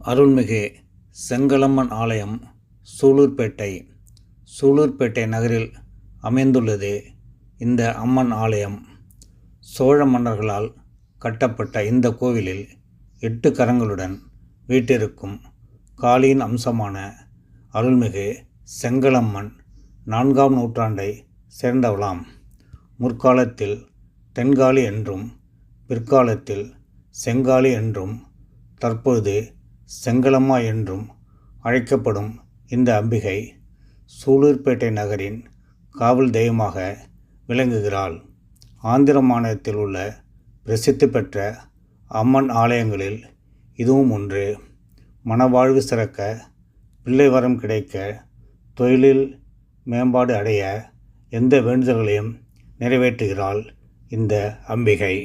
அருள்மிகு செங்களம்மன் ஆலயம் சூலூர்பேட்டை. சூலூர்பேட்டை நகரில் அமைந்துள்ளது இந்த அம்மன் ஆலயம். சோழ மன்னர்களால் கட்டப்பட்ட இந்த கோவிலில் 8 கரங்களுடன் வீற்றிருக்கும் காளியின் அம்சமான அருள்மிகு செங்களம்மன் 4ஆம் நூற்றாண்டை சேர்ந்தவளாம். முற்காலத்தில் தென்காளி என்றும் பிற்காலத்தில் செங்காளி என்றும் தற்பொழுது செங்களம்மா என்றும் அழைக்கப்படும் இந்த அம்பிகை சூலூர்பேட்டை நகரின் காவல் தெய்வமாக விளங்குகிறாள். ஆந்திர மாநிலத்தில் உள்ள பிரசித்தி பெற்ற அம்மன் ஆலயங்களில் இதுவும் ஒன்று. மனவாழ்வு சிறக்க, பிள்ளை வரம் கிடைக்க, தொழிலில் மேம்பாடு அடைய எந்த வேண்டுதல்களையும் நிறைவேற்றுகிறாள் இந்த அம்பிகை.